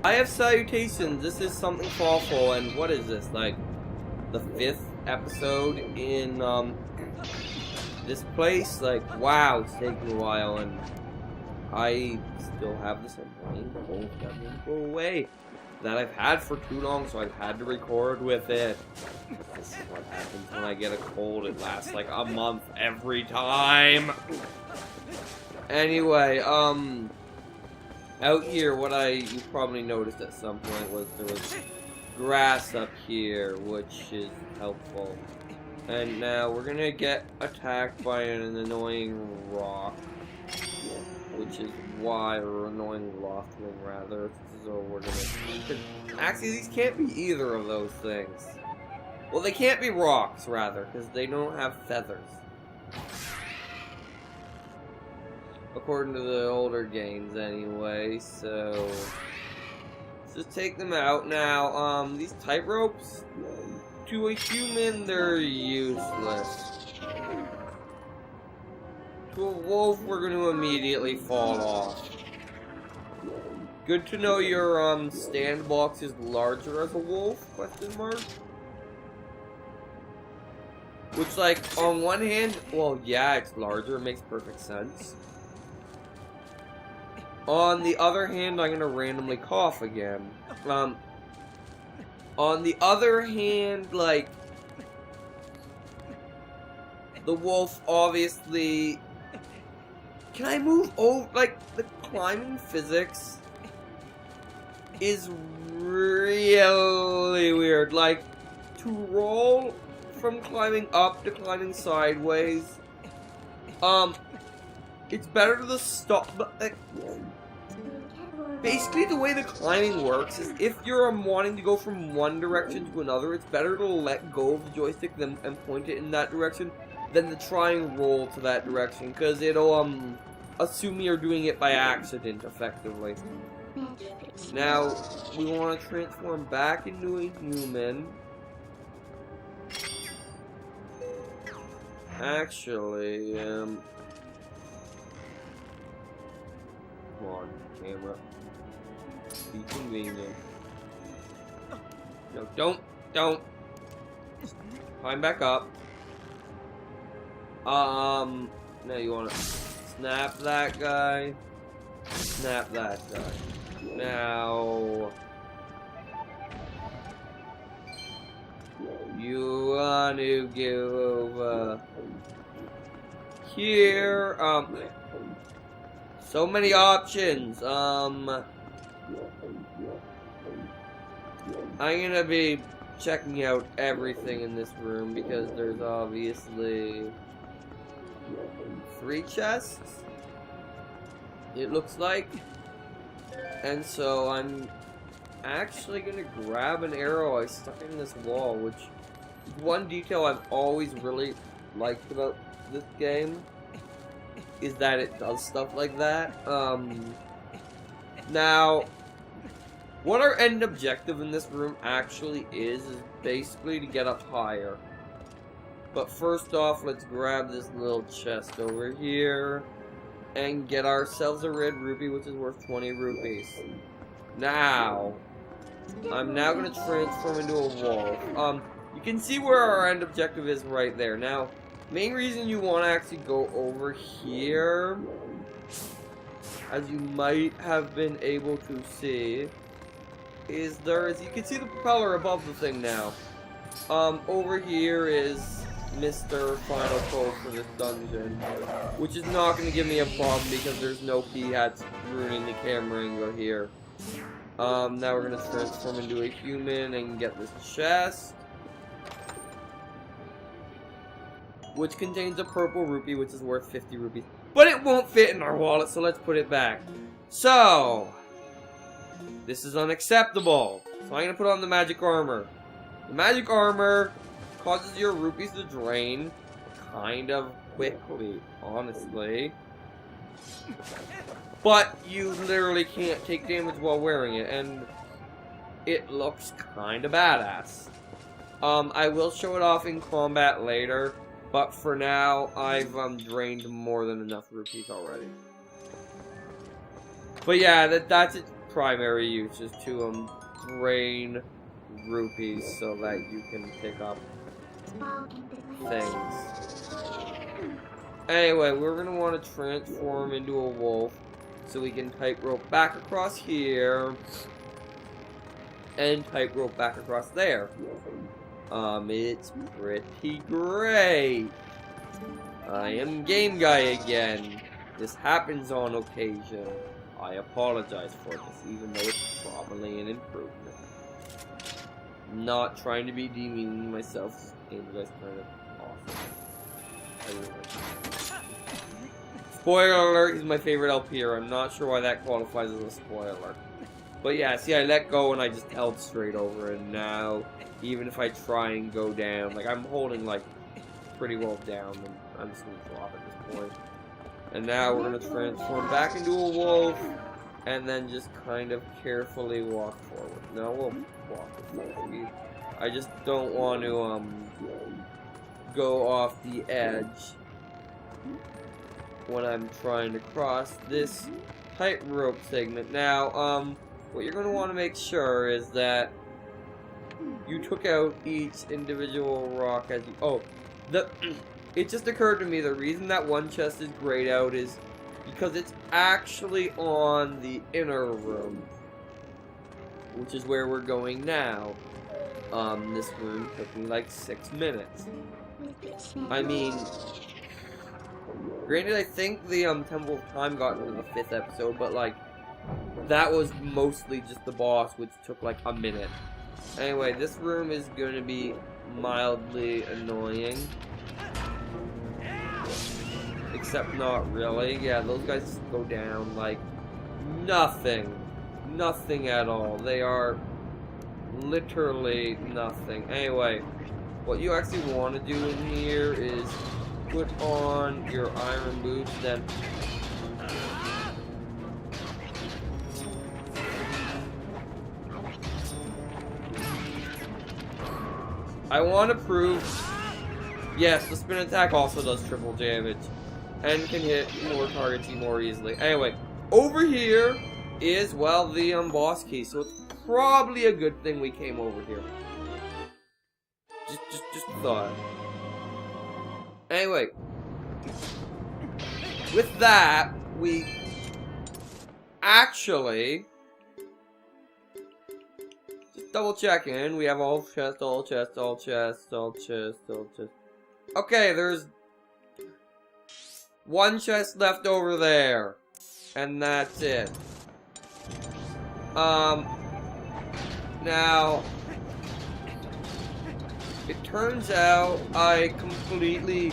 I have salutations. This is something Fawful, and what is this? Like the 5th episode in this place? Like, wow, it's taking a while, and I still have this annoying cold that won't go away that I've had for too long, so I've had to record with it. This is what happens when I get a cold. It lasts like a month every time. Anyway, out here, you probably noticed at some point was there was grass up here, which is helpful. And now we're gonna get attacked by an annoying rock, which is why, or annoying loftling rather. So we're gonna. Actually, these can't be either of those things. Well, they can't be rocks rather, because they don't have feathers. According to the older games anyway, so let's just take them out. Now, these tightropes, to a human, they're useless. To a wolf, we're going to immediately fall off. Good to know your, stand box is larger as a wolf, question mark? Which, like, on one hand, well, yeah, it's larger, it makes perfect sense. On the other hand, I'm gonna randomly cough again. On the other hand, like, the wolf obviously... Can I move over? Like, the climbing physics is really weird. Like, to roll from climbing up to climbing sideways, it's better to stop, but, like, basically the way the climbing works is if you're wanting to go from one direction to another, it's better to let go of the joystick and point it in that direction than to try and roll to that direction, because it'll, assume you're doing it by accident, effectively. Now, we want to transform back into a human. Actually, come on, camera. Be convenient. No, don't. Climb back up. Now you wanna snap that guy. Snap that guy. Now, you want to go over here. So many options. I'm gonna be checking out everything in this room because there's obviously 3 chests, it looks like. And so I'm actually gonna grab an arrow I stuck in this wall, which is one detail I've always really liked about this game, is that it does stuff like that. Now, what our end objective in this room actually is basically to get up higher. But first off, let's grab this little chest over here and get ourselves a red rupee, which is worth 20 rupees. Now, I'm now going to transform into a wolf. You can see where our end objective is right there. Now, main reason you want to actually go over here, as you might have been able to see, is you can see the propeller above the thing now. Over here is Mr. Final Code for this dungeon, which is not going to give me a problem because there's no key hats ruining the camera angle here. Now we're going to transform into a human and get this chest, which contains a purple rupee, which is worth 50 rupees. But it won't fit in our wallet, so let's put it back. So, this is unacceptable. So I'm going to put on the magic armor. The magic armor causes your rupees to drain kind of quickly, honestly. But you literally can't take damage while wearing it, and it looks kind of badass. I will show it off in combat later, but for now, I've drained more than enough rupees already. But yeah, that's it primary use is to drain rupees so that you can pick up things. Anyway, we're gonna want to transform into a wolf so we can tightrope back across here and tightrope back across there. It's pretty great. I am Game Guy again. This happens on occasion. I apologize for this, even though it's probably an improvement. Not trying to be demeaning myself. Game Guy's kind of awesome. I really like it. Spoiler alert, he's my favorite LPer. I'm not sure why that qualifies as a spoiler. But yeah, see, I let go and I just held straight over, and now, even if I try and go down, like, I'm holding, like, pretty well down, and I'm just gonna drop at this point. And now we're gonna transform back into a wolf, and then just kind of carefully walk forward. Now we'll walk forward. I just don't want to, go off the edge when I'm trying to cross this tightrope segment. Now, what you're going to want to make sure is that you took out each individual rock as you... Oh, it just occurred to me the reason that one chest is grayed out is because it's actually on the inner room, which is where we're going now. This room took me like 6 minutes. I mean, granted, I think the Temple of Time got into the 5th episode, but like, that was mostly just the boss, which took like a minute. Anyway, this room is going to be mildly annoying. Except not really. Yeah, those guys go down like nothing. Nothing at all. They are literally nothing. Anyway, what you actually want to do in here is put on your iron boots, then I want to prove, yes, the spin attack also does triple damage and can hit more targets more easily. Anyway, over here is, well, the boss key, so it's probably a good thing we came over here. Just thought. Anyway, with that, we actually just double checking. We have all chests, all chests, all chests, all chests, all chests. Okay, there's one chest left over there, and that's it. Now, it turns out I completely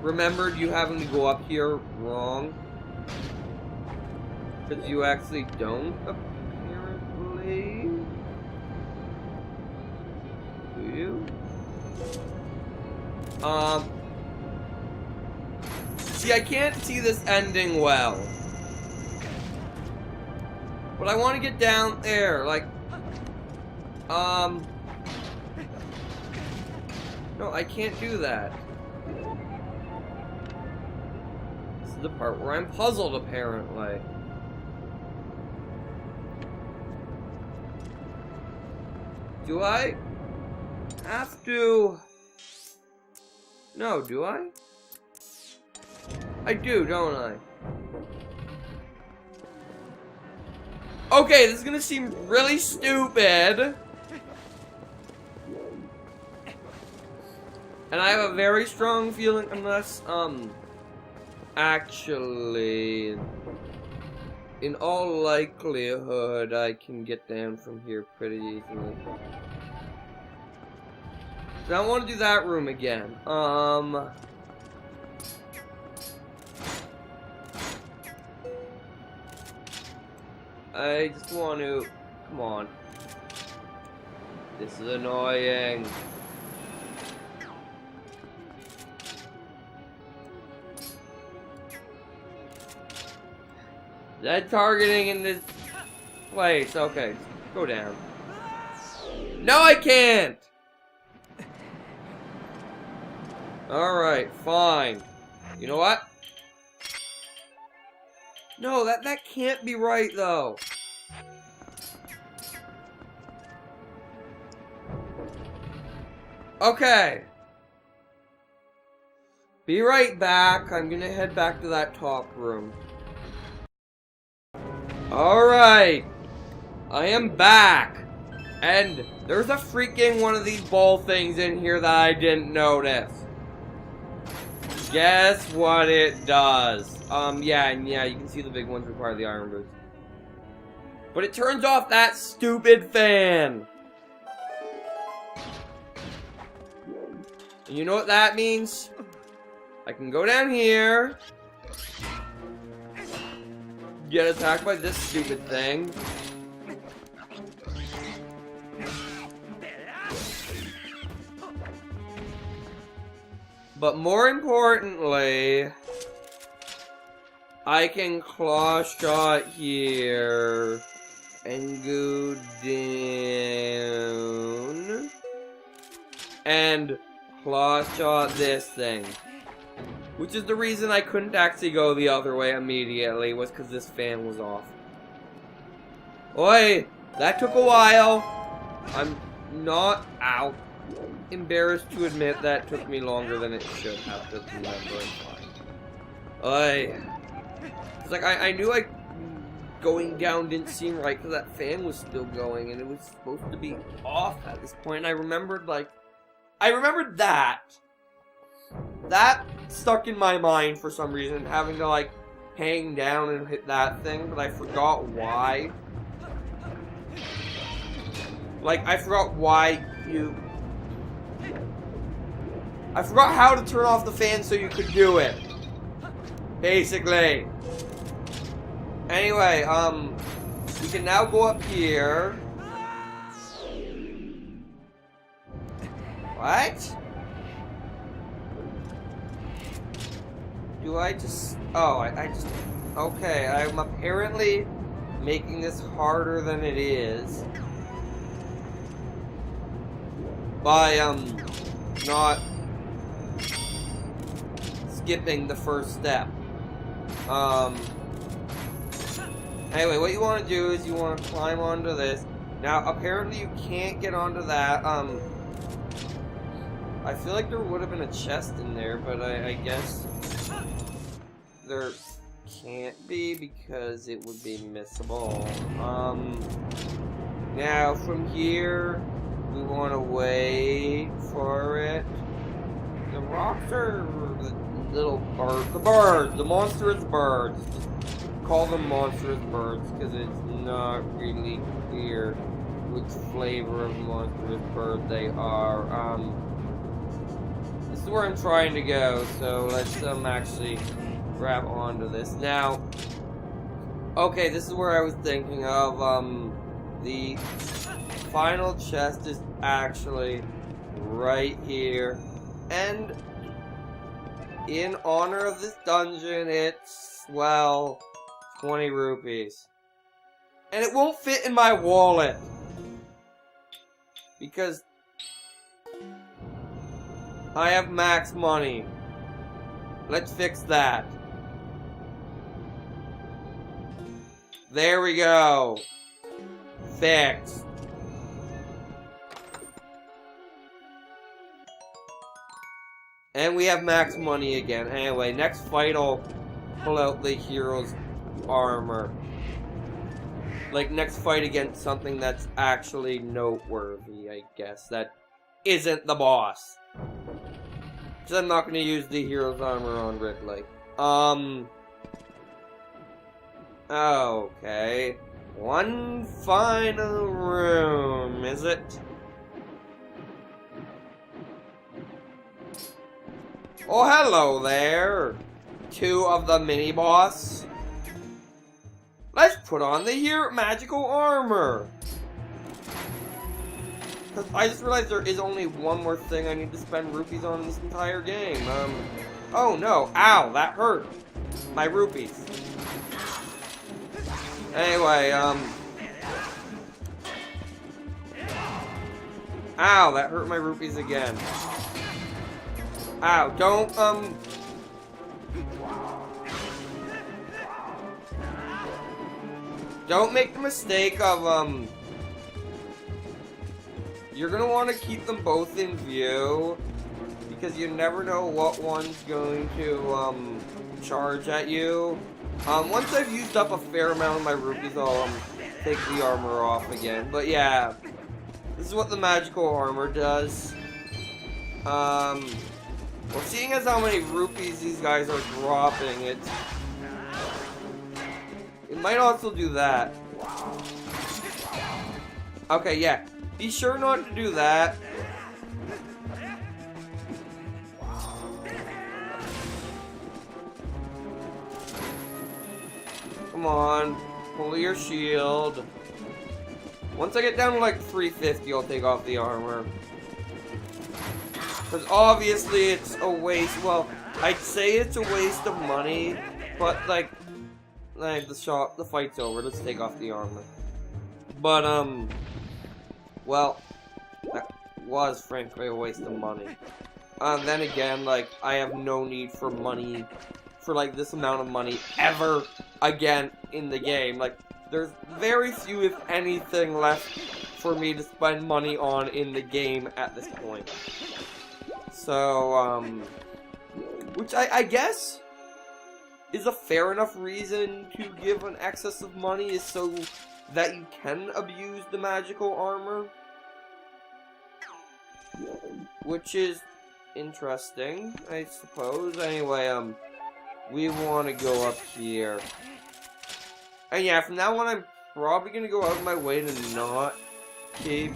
remembered you having to go up here wrong. Because you actually don't, apparently. Do you? See, I can't see this ending well. But I want to get down there, like... No, I can't do that. This is the part where I'm puzzled, apparently. Do I have to... No, do I? I do, don't I? Okay, this is gonna seem really stupid. And I have a very strong feeling, unless, actually, in all likelihood, I can get down from here pretty easily. So I want to do that room again. I just want to... Come on. This is annoying. That targeting in this place. Okay, go down. No, I can't! Alright, fine. You know what? No, that can't be right, though. Okay. Be right back. I'm gonna head back to that top room. Alright. I am back. And there's a freaking one of these ball things in here that I didn't notice. Guess what it does? Yeah, you can see the big ones require the iron boots. But it turns off that stupid fan. And you know what that means? I can go down here, get attacked by this stupid thing. But more importantly, I can claw shot here and go down and claw shot this thing. Which is the reason I couldn't actually go the other way immediately, was because this fan was off. Oi! That took a while. I'm not out. Embarrassed to admit that took me longer than it should have to remember. Oi! It's like, I knew going down didn't seem right because that fan was still going and it was supposed to be off at this point. And I remembered that. That stuck in my mind for some reason, having to hang down and hit that thing, but I forgot why. I forgot why I forgot how to turn off the fan so you could do it. Basically. Anyway, we can now go up here. What? Do I just... Oh, I just... Okay, I'm apparently making this harder than it is. By, not skipping the first step. Anyway, what you want to do is you want to climb onto this. Now, apparently you can't get onto that. I feel like there would have been a chest in there, but I guess there can't be because it would be missable. Now from here, we want to wait for it. The rocks are the little birds. The monstrous birds. Call them monstrous birds because it's not really clear which flavor of monstrous bird they are. This is where I'm trying to go, so let's actually grab onto this. Now, okay, this is where I was thinking of. The final chest is actually right here, and in honor of this dungeon, it's, well, 20 rupees. And it won't fit in my wallet. Because I have max money. Let's fix that. There we go. Fixed. And we have max money again. Anyway, next fight I'll pull out the hero's armor. Next fight against something that's actually noteworthy, I guess. That isn't the boss. Because I'm not going to use the hero's armor on Ridley. Okay. One final room, is it? Oh, hello there. Two of the mini-boss. Let's put on the magical armor. Because I just realized there is only one more thing I need to spend rupees on in this entire game. Oh no. Ow, that hurt. My rupees. Anyway, ow, that hurt my rupees again. Ow, don't, don't make the mistake of, you're gonna want to keep them both in view, because you never know what one's going to, charge at you. Once I've used up a fair amount of my rupees, I'll, take the armor off again. But yeah, this is what the magical armor does. Well, seeing as how many rupees these guys are dropping, it might also do that. Okay, yeah. Be sure not to do that. Come on. Pull your shield. Once I get down to like 350, I'll take off the armor. Because obviously it's a waste. Well, I'd say it's a waste of money, but like the fight's over. Let's take off the armor. But well, that was frankly a waste of money. Then again, like I have no need for money, for like this amount of money ever again in the game. Like there's very few, if anything, left for me to spend money on in the game at this point. So, which I guess is a fair enough reason to give an excess of money, is so that you can abuse the magical armor. Which is interesting, I suppose. Anyway, we want to go up here. And yeah, from now on, I'm probably going to go out of my way to not keep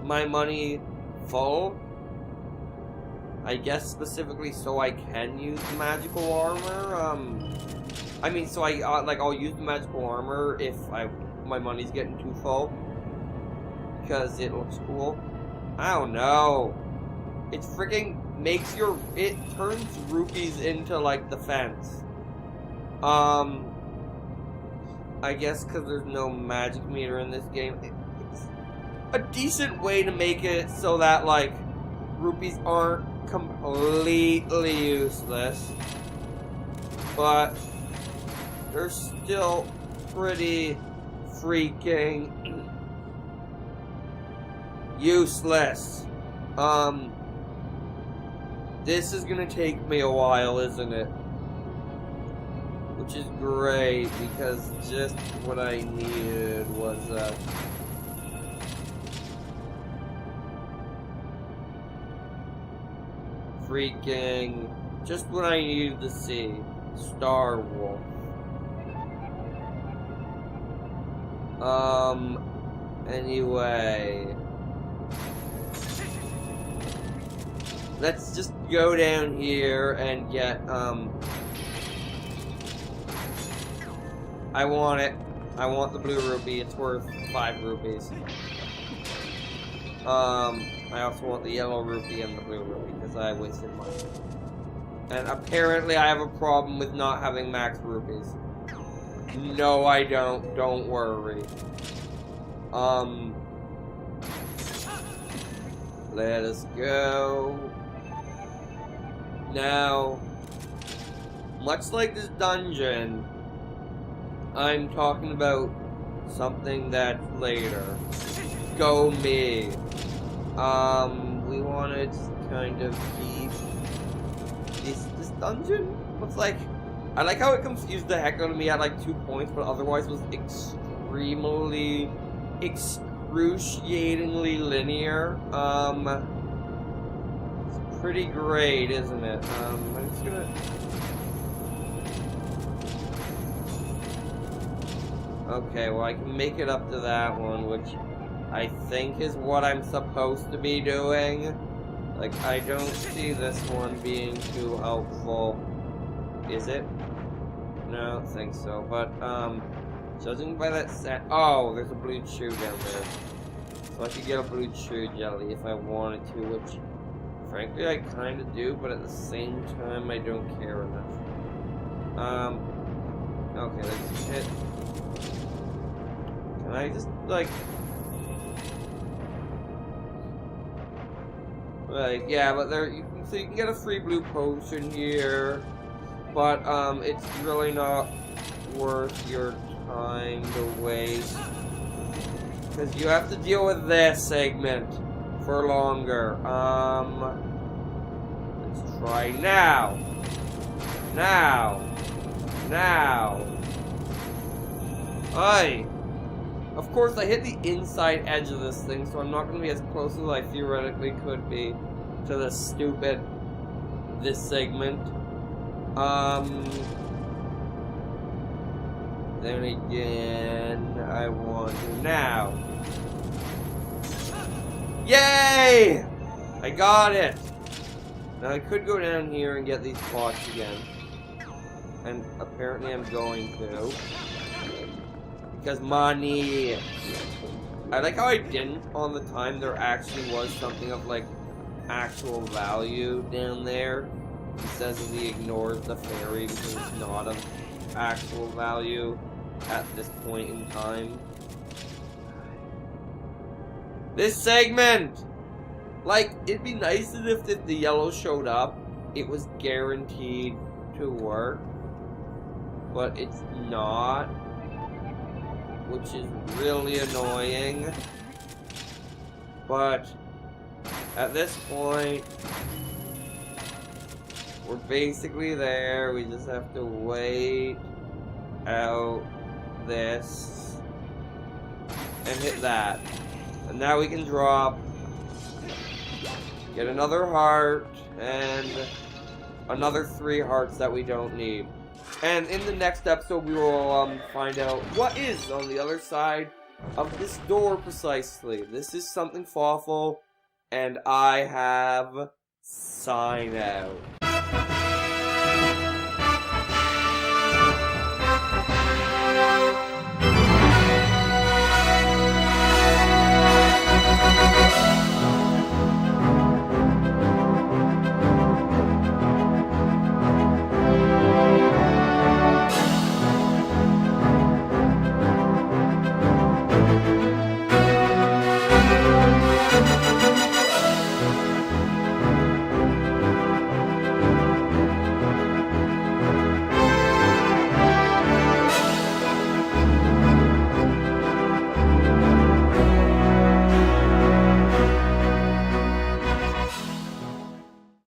my money full. I guess specifically so I can use the magical armor. I mean, so I'll use the magical armor if my money's getting too full, because it looks cool. I don't know. It freaking it turns rupees into like defense. I guess because there's no magic meter in this game, it's a decent way to make it so that like rupees aren't completely useless, but they're still pretty freaking useless. This is gonna take me a while, isn't it? Which is great, because just what I needed was freaking just what I needed to see. Star Wolf. Anyway, let's just go down here and get I want it. I want the blue rupee. It's worth 5 rupees. I also want the yellow rupee and the blue rupee because I wasted money. And apparently I have a problem with not having max rupees. No, I don't. Don't worry. Let us go. Now, much like this dungeon, I'm talking about something that's later. Go me. We wanted to kind of keep this dungeon. What's like? I like how it confused the heck out of me at like 2 points, but otherwise was excruciatingly linear. It's pretty great, isn't it? I'm just gonna. Okay, well I can make it up to that one, which I think is what I'm supposed to be doing. Like, I don't see this one being too helpful. Is it? No, I don't think so. But, judging by that set... Oh, there's a blue chew down there. So I could get a blue chew jelly if I wanted to, which, frankly, I kind of do, but at the same time, I don't care enough. Okay, let's hit... Can I just, like... Like, yeah, but there, so you can get a free blue potion here, but, it's really not worth your time to waste. Because you have to deal with this segment for longer. Let's try now. Now. Aye. Of course, I hit the inside edge of this thing, so I'm not going to be as close as I theoretically could be to this segment. Then again, I want to now. Yay! I got it! Now I could go down here and get these pots again. And apparently I'm going to. Because money. I like how I didn't on the time there actually was something of like actual value down there. He says that he ignores the fairy because it's not of actual value at this point in time. This segment! Like, it'd be nice if the yellow showed up, it was guaranteed to work. But it's not. Which is really annoying. But at this point, we're basically there. We just have to wait out this and hit that. And now we can drop, get another heart, and another 3 hearts that we don't need. And in the next episode, we will find out what is on the other side of this door precisely. This is something Fawful, and I have sign out.